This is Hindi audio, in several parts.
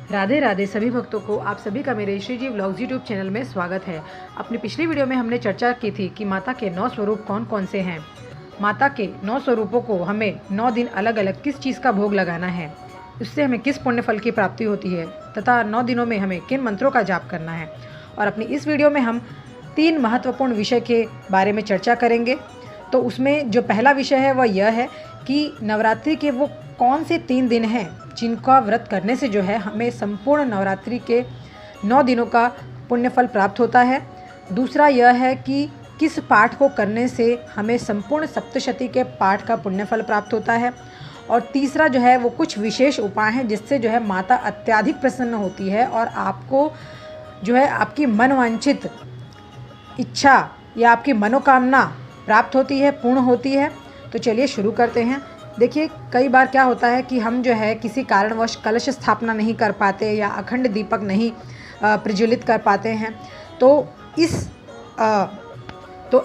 राधे राधे सभी भक्तों को आप सभी का मेरे श्री जी व्लॉग्स यूट्यूब चैनल में स्वागत है। अपनी पिछली वीडियो में हमने चर्चा की थी कि माता के 9 स्वरूप कौन कौन से हैं। माता के 9 स्वरूपों को हमें 9 दिन अलग अलग किस चीज़ का भोग लगाना है, उससे हमें किस पुण्य फल की प्राप्ति होती है तथा 9 दिनों में हमें किन मंत्रों का जाप करना है। और अपनी इस वीडियो में हम 3 महत्वपूर्ण विषय के बारे में चर्चा करेंगे। तो उसमें जो पहला विषय है वह यह है कि नवरात्रि के वो कौन से 3 दिन हैं जिनका व्रत करने से जो है हमें संपूर्ण नवरात्रि के 9 दिनों का पुण्य फल प्राप्त होता है। दूसरा यह है कि किस पाठ को करने से हमें संपूर्ण सप्तशती के पाठ का पुण्य फल प्राप्त होता है। और तीसरा जो है वो कुछ विशेष उपाय हैं जिससे जो है माता अत्यधिक प्रसन्न होती है और आपको जो है आपकी मनवांछित इच्छा या आपकी मनोकामना प्राप्त होती है, पूर्ण होती है। तो चलिए शुरू करते हैं। देखिए, कई बार क्या होता है कि हम जो है किसी कारणवश कलश स्थापना नहीं कर पाते या अखंड दीपक नहीं प्रज्वलित कर पाते हैं। तो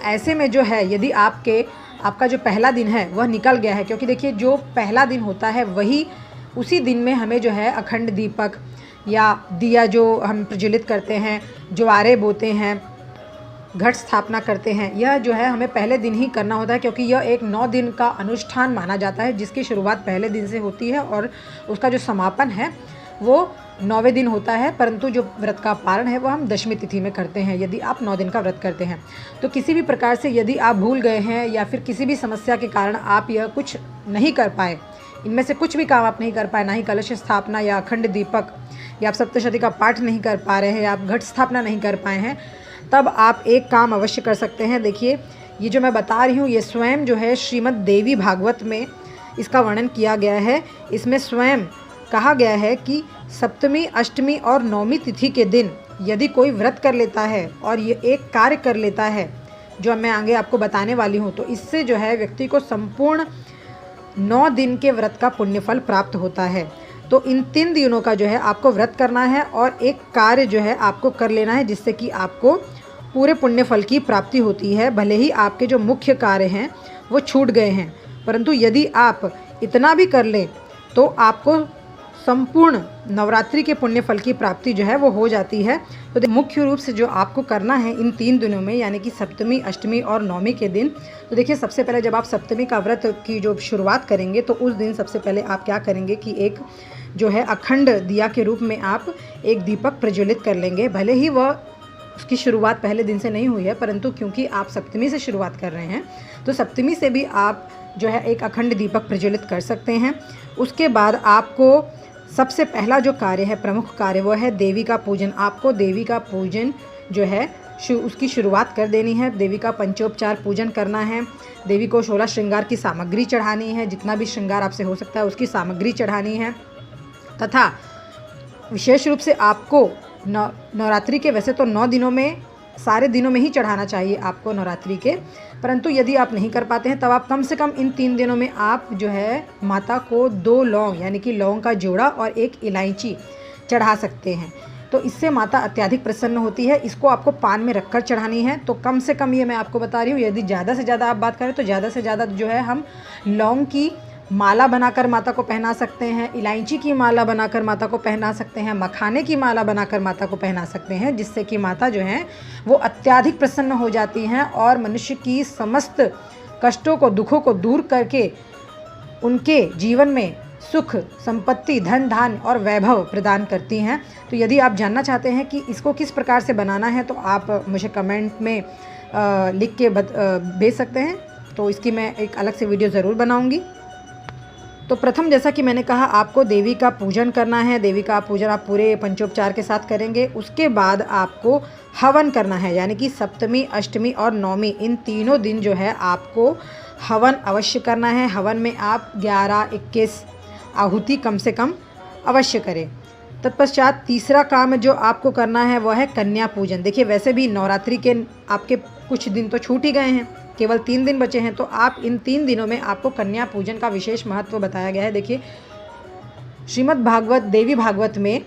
ऐसे में जो है यदि आपका जो पहला दिन है वह निकल गया है, क्योंकि देखिए जो पहला दिन होता है वही उसी दिन में हमें जो है अखंड दीपक या दिया जो हम प्रज्वलित करते हैं, ज्वारे बोते हैं, घट स्थापना करते हैं, यह जो है हमें पहले दिन ही करना होता है, क्योंकि यह एक 9 दिन का अनुष्ठान माना जाता है जिसकी शुरुआत पहले दिन से होती है और उसका जो समापन है वो 9वें दिन होता है। परंतु जो व्रत का पारण है वो हम दशमी तिथि में करते हैं यदि आप 9 दिन का व्रत करते हैं। तो किसी भी प्रकार से यदि आप भूल गए हैं या फिर किसी भी समस्या के कारण आप यह कुछ नहीं कर पाए, इनमें से कुछ भी काम आप नहीं कर पाए, ना ही कलश स्थापना या अखंड दीपक या आप सप्तशती का पाठ नहीं कर पा रहे हैं या आप घट स्थापना नहीं कर पाए हैं, तब आप एक काम अवश्य कर सकते हैं। देखिए, ये जो मैं बता रही हूँ ये स्वयं जो है श्रीमद् देवी भागवत में इसका वर्णन किया गया है। इसमें स्वयं कहा गया है कि सप्तमी, अष्टमी और 9वीं तिथि के दिन यदि कोई व्रत कर लेता है और ये एक कार्य कर लेता है जो मैं आगे आपको बताने वाली हूँ, तो इससे जो है व्यक्ति को संपूर्ण 9 दिन के व्रत का पुण्यफल प्राप्त होता है। तो इन 3 दिनों का जो है आपको व्रत करना है और एक कार्य जो है आपको कर लेना है जिससे कि आपको पूरे पुण्य फल की प्राप्ति होती है। भले ही आपके जो मुख्य कार्य हैं वो छूट गए हैं, परंतु यदि आप इतना भी कर लें तो आपको संपूर्ण नवरात्रि के पुण्य फल की प्राप्ति जो है वो हो जाती है। तो मुख्य रूप से जो आपको करना है इन 3 दिनों में, यानी कि सप्तमी, अष्टमी और 9वीं के दिन, तो देखिए सबसे पहले जब आप सप्तमी का व्रत की जो शुरुआत करेंगे तो उस दिन सबसे पहले आप क्या करेंगे कि एक जो है अखंड दिया के रूप में आप एक दीपक प्रज्वलित कर लेंगे। भले ही वह उसकी शुरुआत पहले दिन से नहीं हुई है, परंतु क्योंकि आप सप्तमी से शुरुआत कर रहे हैं तो सप्तमी से भी आप जो है एक अखंड दीपक प्रज्वलित कर सकते हैं। उसके बाद आपको सबसे पहला जो कार्य है, प्रमुख कार्य, वो है देवी का पूजन। आपको देवी का पूजन जो है उसकी शुरुआत कर देनी है। देवी का पंचोपचार पूजन करना है। देवी को 16 श्रृंगार की सामग्री चढ़ानी है, जितना भी श्रृंगार आपसे हो सकता है उसकी सामग्री चढ़ानी है। तथा विशेष रूप से आपको नवरात्रि के, वैसे तो 9 दिनों में सारे दिनों में ही चढ़ाना चाहिए आपको नवरात्रि के, परंतु यदि आप नहीं कर पाते हैं तब आप कम से कम इन 3 दिनों में आप जो है माता को 2 लौंग, यानी कि लौंग का जोड़ा और एक इलायची चढ़ा सकते हैं। तो इससे माता अत्यधिक प्रसन्न होती है। इसको आपको पान में रखकर चढ़ानी है। तो कम से कम, ये मैं आपको बता रही हूँ, यदि ज़्यादा से ज़्यादा आप बात करें तो ज़्यादा से ज़्यादा जो है हम लौंग की माला बनाकर माता को पहना सकते हैं, इलायची की माला बनाकर माता को पहना सकते हैं, मखाने की माला बनाकर माता को पहना सकते हैं, जिससे कि माता जो है वो अत्यधिक प्रसन्न हो जाती हैं और मनुष्य की समस्त कष्टों को, दुखों को दूर करके उनके जीवन में सुख, संपत्ति, धन धान्य और वैभव प्रदान करती हैं। तो यदि आप जानना चाहते हैं कि इसको किस प्रकार से बनाना है तो आप मुझे कमेंट में लिख के भेज सकते हैं। तो इसकी मैं एक अलग से वीडियो ज़रूर बनाऊँगी। तो प्रथम, जैसा कि मैंने कहा, आपको देवी का पूजन करना है। देवी का पूजन आप पूरे पंचोपचार के साथ करेंगे। उसके बाद आपको हवन करना है, यानी कि सप्तमी, अष्टमी और 9वीं इन तीनों दिन जो है आपको हवन अवश्य करना है। हवन में आप 11-21 आहुति कम से कम अवश्य करें। तत्पश्चात तीसरा काम जो आपको करना है वह है कन्या पूजन। देखिए, वैसे भी नवरात्रि के आपके कुछ दिन तो छूट ही गए हैं, केवल 3 दिन बचे हैं, तो आप इन 3 दिनों में आपको कन्या पूजन का विशेष महत्व बताया गया है। देखिए, श्रीमद् भागवत, देवी भागवत में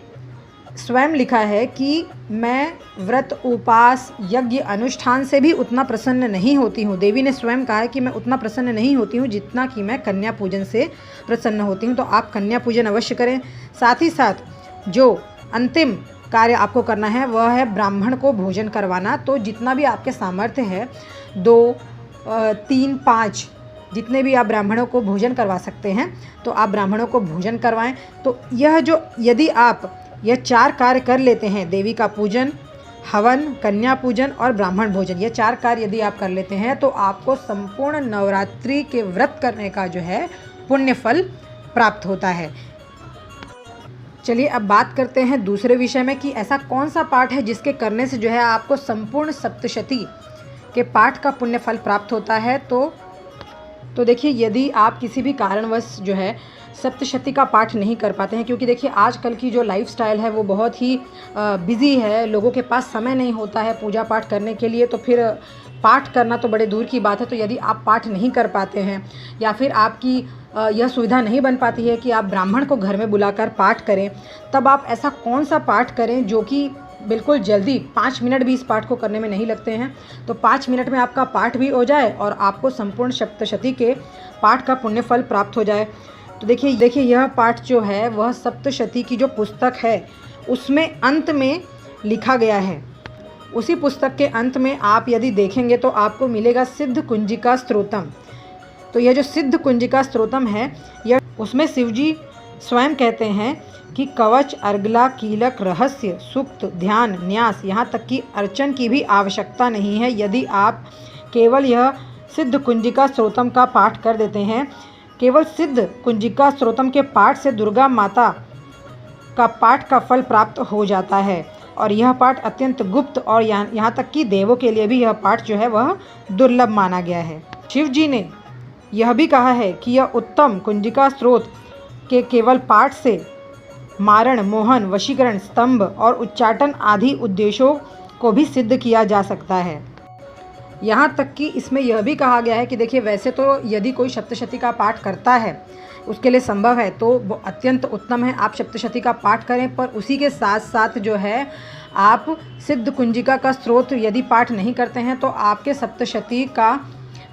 स्वयं लिखा है कि मैं व्रत, उपास, यज्ञ, अनुष्ठान से भी उतना प्रसन्न नहीं होती हूँ। देवी ने स्वयं कहा है कि मैं उतना प्रसन्न नहीं होती हूँ जितना कि मैं कन्या पूजन से प्रसन्न होती हूँ। तो आप कन्या पूजन अवश्य करें। साथ ही साथ जो अंतिम कार्य आपको करना है वह है ब्राह्मण को भोजन करवाना। तो जितना भी आपके सामर्थ्य है, 2, 3, 5 जितने भी आप ब्राह्मणों को भोजन करवा सकते हैं तो आप ब्राह्मणों को भोजन करवाएं। तो यह जो यदि आप यह 4 कार्य कर लेते हैं, देवी का पूजन, हवन, कन्या पूजन और ब्राह्मण भोजन, ये 4 कार्य यदि आप कर लेते हैं तो आपको संपूर्ण नवरात्रि के व्रत करने का जो है पुण्य फल प्राप्त होता है। चलिए अब बात करते हैं दूसरे विषय में कि ऐसा कौन सा पाठ है जिसके करने से जो है आपको संपूर्ण सप्तशती के पाठ का पुण्य फल प्राप्त होता है। तो देखिए, यदि आप किसी भी कारणवश जो है सप्तशती का पाठ नहीं कर पाते हैं, क्योंकि देखिए आजकल की जो लाइफस्टाइल है वो बहुत ही बिज़ी है, लोगों के पास समय नहीं होता है पूजा पाठ करने के लिए, तो फिर पाठ करना तो बड़े दूर की बात है। तो यदि आप पाठ नहीं कर पाते हैं या फिर आपकी यह सुविधा नहीं बन पाती है कि आप ब्राह्मण को घर में बुलाकर पाठ करें, तब आप ऐसा कौन सा पाठ करें जो कि बिल्कुल जल्दी 5 मिनट भी इस पाठ को करने में नहीं लगते हैं। तो 5 मिनट में आपका पाठ भी हो जाए और आपको संपूर्ण सप्तशती के पाठ का पुण्य फल प्राप्त हो जाए। तो देखिए यह पाठ जो है वह सप्तशती की जो पुस्तक है उसमें अंत में लिखा गया है। उसी पुस्तक के अंत में आप यदि देखेंगे तो आपको मिलेगा सिद्ध कुंजिका स्तोत्रम। तो यह जो सिद्ध कुंजिका स्तोत्रम है, यह उसमें शिवजी स्वयं कहते हैं कि कवच, अर्गला, कीलक, रहस्य, सूक्त, ध्यान, न्यास, यहाँ तक कि अर्चन की भी आवश्यकता नहीं है। यदि आप केवल यह सिद्ध कुंजिका स्तोत्रम का पाठ कर देते हैं, केवल सिद्ध कुंजिका स्तोत्रम के पाठ से दुर्गा माता का पाठ का फल प्राप्त हो जाता है। और यह पाठ अत्यंत गुप्त और यहाँ तक कि देवों के लिए भी यह पाठ जो है वह दुर्लभ माना गया है। शिव जी ने यह भी कहा है कि यह उत्तम कुंजिका स्तोत्र के केवल पाठ से मारण, मोहन, वशीकरण, स्तंभ और उच्चाटन आदि उद्देश्यों को भी सिद्ध किया जा सकता है। यहाँ तक कि इसमें यह भी कहा गया है कि देखिए, वैसे तो यदि कोई सप्तशती का पाठ करता है उसके लिए संभव है तो वो अत्यंत उत्तम है, आप सप्तशती का पाठ करें, पर उसी के साथ साथ जो है आप सिद्ध कुंजिका का स्तोत्र यदि पाठ नहीं करते हैं तो आपके सप्तशती का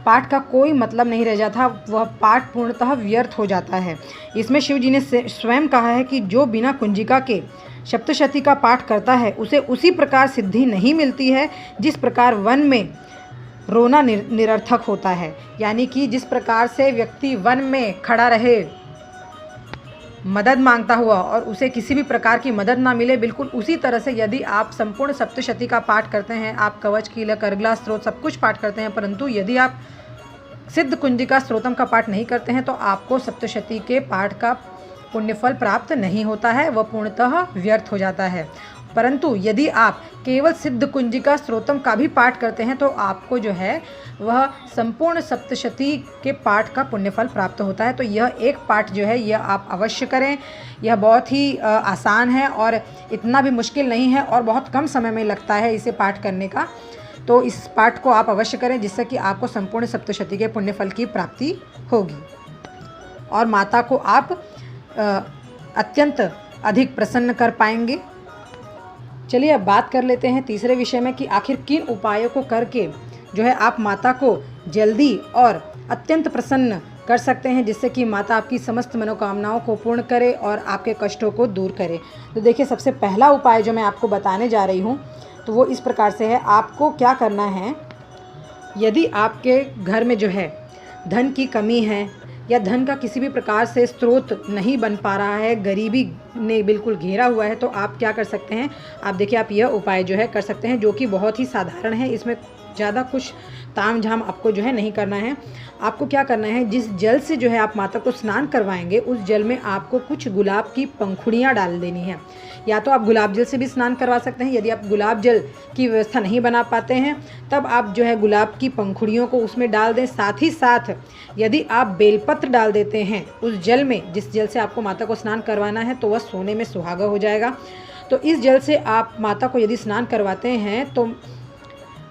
पाठ का कोई मतलब नहीं रह जाता, वह पाठ पूर्णतः व्यर्थ हो जाता है। इसमें शिव जी ने स्वयं कहा है कि जो बिना कुंजिका के सप्तशती का पाठ करता है उसे उसी प्रकार सिद्धि नहीं मिलती है जिस प्रकार वन में रोना निरर्थक होता है। यानी कि जिस प्रकार से व्यक्ति वन में खड़ा रहे मदद मांगता हुआ और उसे किसी भी प्रकार की मदद ना मिले, बिल्कुल उसी तरह से यदि आप संपूर्ण सप्तशती का पाठ करते हैं, आप कवच, कीलक, अर्गला, स्तोत्र सब कुछ पाठ करते हैं, परंतु यदि आप सिद्ध कुंजिका स्तोत्रम का पाठ नहीं करते हैं तो आपको सप्तशती के पाठ का पुण्यफल प्राप्त नहीं होता है, वह पूर्णतः व्यर्थ हो जाता है। परंतु यदि आप केवल सिद्ध कुंजिका स्तोत्रम का भी पाठ करते हैं तो आपको जो है वह संपूर्ण सप्तशती के पाठ का पुण्यफल प्राप्त होता है। तो यह एक पाठ जो है यह आप अवश्य करें। यह बहुत ही आसान है और इतना भी मुश्किल नहीं है और बहुत कम समय में लगता है इसे पाठ करने का। तो इस पाठ को आप अवश्य करें जिससे कि आपको संपूर्ण सप्तशती के पुण्यफल की प्राप्ति होगी और माता को आप अत्यंत अधिक प्रसन्न कर पाएंगे। चलिए अब बात कर लेते हैं तीसरे विषय में कि आखिर किन उपायों को करके जो है आप माता को जल्दी और अत्यंत प्रसन्न कर सकते हैं जिससे कि माता आपकी समस्त मनोकामनाओं को पूर्ण करे और आपके कष्टों को दूर करे। तो देखिए, सबसे पहला उपाय जो मैं आपको बताने जा रही हूँ तो वो इस प्रकार से है। आपको क्या करना है, यदि आपके घर में जो है धन की कमी है या धन का किसी भी प्रकार से स्रोत नहीं बन पा रहा है, गरीबी ने बिल्कुल घेरा हुआ है, तो आप क्या कर सकते हैं, आप देखिए आप यह उपाय जो है कर सकते हैं जो कि बहुत ही साधारण है। इसमें ज़्यादा कुछ ताम झाम आपको जो है नहीं करना है। आपको क्या करना है, जिस जल से जो है आप माता को स्नान करवाएंगे उस जल में आपको कुछ गुलाब की पंखुड़ियाँ डाल देनी है। या तो आप गुलाब जल से भी स्नान करवा सकते हैं, यदि आप गुलाब जल की व्यवस्था नहीं बना पाते हैं तब आप जो है गुलाब की पंखुड़ियों को उसमें डाल दें। साथ ही साथ यदि आप बेलपत्र डाल देते हैं उस जल में, जिस जल से आपको माता को स्नान करवाना है, तो वह सोने में सुहागा हो जाएगा। तो इस जल से आप माता को यदि स्नान करवाते हैं तो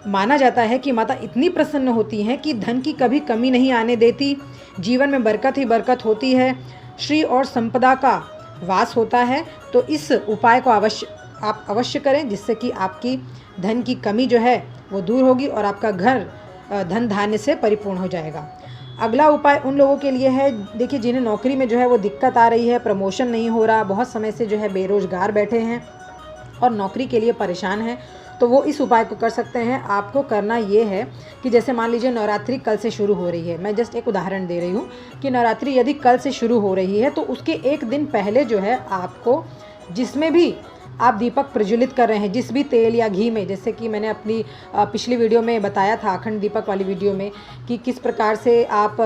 माना जाता है कि माता इतनी प्रसन्न होती हैं कि धन की कभी कमी नहीं आने देती, जीवन में बरकत ही बरकत होती है, श्री और संपदा का वास होता है। तो इस उपाय को आप अवश्य करें जिससे कि आपकी धन की कमी जो है वो दूर होगी और आपका घर धन धान्य से परिपूर्ण हो जाएगा। अगला उपाय उन लोगों के लिए है, देखिए जिन्हें नौकरी में जो है वो दिक्कत आ रही है, प्रमोशन नहीं हो रहा, बहुत समय से जो है बेरोज़गार बैठे हैं और नौकरी के लिए परेशान हैं, तो वो इस उपाय को कर सकते हैं। आपको करना ये है कि जैसे मान लीजिए नवरात्रि कल से शुरू हो रही है, मैं जस्ट एक उदाहरण दे रही हूँ कि नवरात्रि यदि कल से शुरू हो रही है तो उसके एक दिन पहले जो है आपको जिसमें भी आप दीपक प्रज्वलित कर रहे हैं, जिस भी तेल या घी में, जैसे कि मैंने अपनी पिछली वीडियो में बताया था, अखंड दीपक वाली वीडियो में, कि किस प्रकार से आप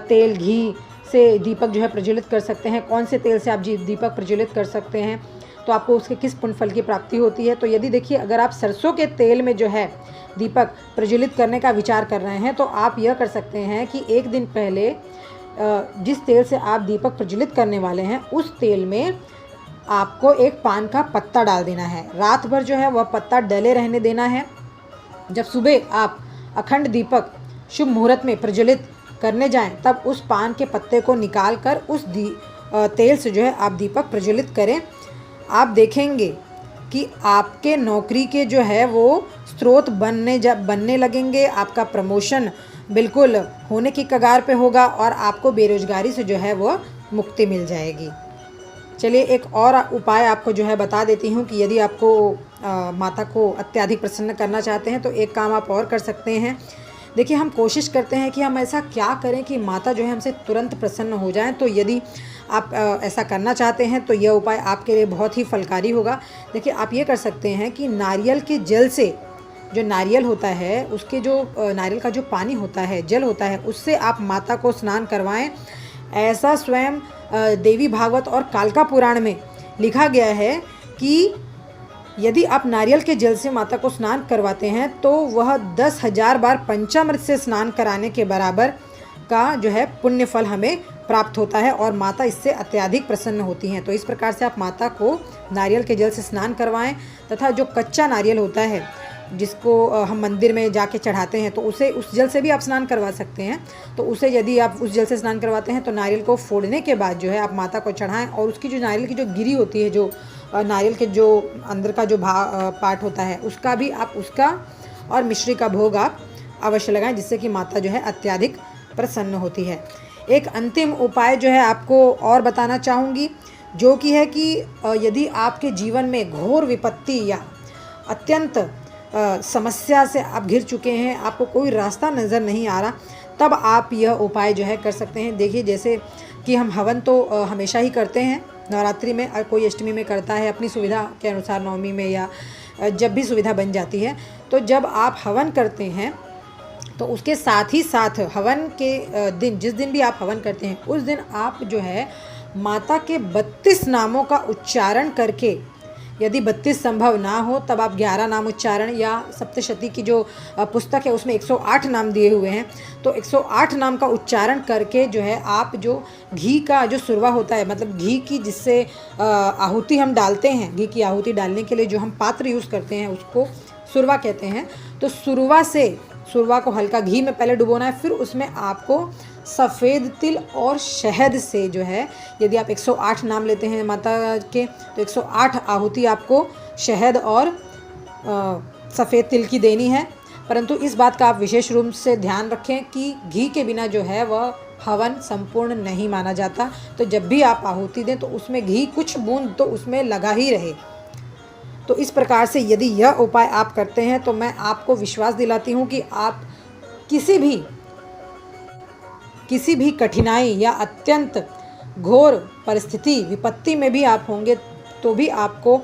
तेल घी से दीपक जो है प्रज्वलित कर सकते हैं, कौन से तेल से आप दीपक प्रज्वलित कर सकते हैं, तो आपको उसके किस पुण्य फल की प्राप्ति होती है। तो यदि देखिए अगर आप सरसों के तेल में जो है दीपक प्रज्वलित करने का विचार कर रहे हैं तो आप यह कर सकते हैं कि एक दिन पहले जिस तेल से आप दीपक प्रज्वलित करने वाले हैं उस तेल में आपको एक पान का पत्ता डाल देना है। रात भर जो है वह पत्ता डले रहने देना है। जब सुबह आप अखंड दीपक शुभ मुहूर्त में प्रज्वलित करने जाएं तब उस पान के पत्ते को निकाल कर उस तेल से जो है आप दीपक प्रज्वलित करें। आप देखेंगे कि आपके नौकरी के जो है वो स्रोत बनने लगेंगे, आपका प्रमोशन बिल्कुल होने की कगार पे होगा और आपको बेरोजगारी से जो है वो मुक्ति मिल जाएगी। चलिए एक और उपाय आपको जो है बता देती हूँ कि यदि आपको माता को अत्यधिक प्रसन्न करना चाहते हैं तो एक काम आप और कर सकते हैं। देखिए हम कोशिश करते हैं कि हम ऐसा क्या करें कि माता जो है हमसे तुरंत प्रसन्न हो जाएं, तो यदि आप ऐसा करना चाहते हैं तो यह उपाय आपके लिए बहुत ही फलकारी होगा। देखिए आप ये कर सकते हैं कि नारियल के जल से, जो नारियल होता है उसके जो नारियल का जो पानी होता है, जल होता है, उससे आप माता को स्नान करवाएं। ऐसा स्वयं देवी भागवत और कालका पुराण में लिखा गया है कि यदि आप नारियल के जल से माता को स्नान करवाते हैं तो वह 10,000 बार पंचामृत से स्नान कराने के बराबर का जो है पुण्य फल हमें प्राप्त होता है और माता इससे अत्यधिक प्रसन्न होती हैं। तो इस प्रकार से आप माता को नारियल के जल से स्नान करवाएं तथा जो कच्चा नारियल होता है जिसको हम मंदिर में जाके चढ़ाते हैं तो उसे, उस जल से भी आप स्नान करवा सकते हैं। तो उसे यदि आप उस जल से स्नान करवाते हैं तो नारियल को फोड़ने के बाद जो है आप माता को चढ़ाएं और उसकी जो नारियल की जो गिरी होती है, जो नारियल के जो अंदर का जो पार्ट होता है उसका भी आप, उसका और मिश्री का भोग आप अवश्य लगाएं, जिससे कि माता जो है अत्यधिक प्रसन्न होती है। एक अंतिम उपाय जो है आपको और बताना चाहूँगी, जो कि है कि यदि आपके जीवन में घोर विपत्ति या अत्यंत समस्या से आप घिर चुके हैं, आपको कोई रास्ता नज़र नहीं आ रहा, तब आप यह उपाय जो है कर सकते हैं। देखिए जैसे कि हम हवन तो हमेशा ही करते हैं नवरात्रि में, और कोई अष्टमी में करता है अपनी सुविधा के अनुसार, नवमी में या जब भी सुविधा बन जाती है। तो जब आप हवन करते हैं तो उसके साथ ही साथ हवन के दिन, जिस दिन भी आप हवन करते हैं उस दिन आप जो है माता के 32 नामों का उच्चारण करके, यदि 32 संभव ना हो तब आप 11 नाम उच्चारण, या सप्तशती की जो पुस्तक है उसमें 108 नाम दिए हुए हैं, तो 108 नाम का उच्चारण करके जो है आप जो घी का जो सुरवा होता है, मतलब घी की जिससे आहुति हम डालते हैं, घी की आहुति डालने के लिए जो हम पात्र यूज़ करते हैं उसको सुरवा कहते हैं। तो सुरवा को हल्का घी में पहले डुबोना है, फिर उसमें आपको सफ़ेद तिल और शहद से जो है, यदि आप 108 नाम लेते हैं माता के तो 108 आहुति आपको शहद और सफ़ेद तिल की देनी है। परंतु इस बात का आप विशेष रूप से ध्यान रखें कि घी के बिना जो है वह हवन संपूर्ण नहीं माना जाता। तो जब भी आप आहुति दें तो उसमें घी कुछ बूंद तो उसमें लगा ही रहे। तो इस प्रकार से यदि यह उपाय आप करते हैं तो मैं आपको विश्वास दिलाती हूँ कि आप किसी भी कठिनाई या अत्यंत घोर परिस्थिति, विपत्ति में भी आप होंगे तो भी आपको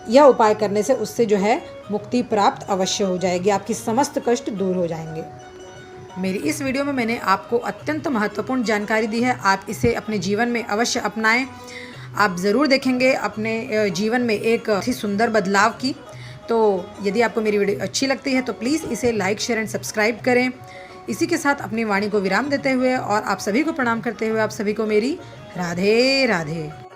यह उपाय करने से उससे जो है मुक्ति प्राप्त अवश्य हो जाएगी, आपकी समस्त कष्ट दूर हो जाएंगे। मेरी इस वीडियो में मैंने आपको अत्यंत महत्वपूर्ण जानकारी दी है, आप इसे अपने जीवन में अवश्य अपनाएं। आप ज़रूर देखेंगे अपने जीवन में एक ही सुंदर बदलाव की। तो यदि आपको मेरी वीडियो अच्छी लगती है तो प्लीज़ इसे लाइक, शेयर एंड सब्सक्राइब करें। इसी के साथ अपनी वाणी को विराम देते हुए और आप सभी को प्रणाम करते हुए आप सभी को मेरी राधे राधे।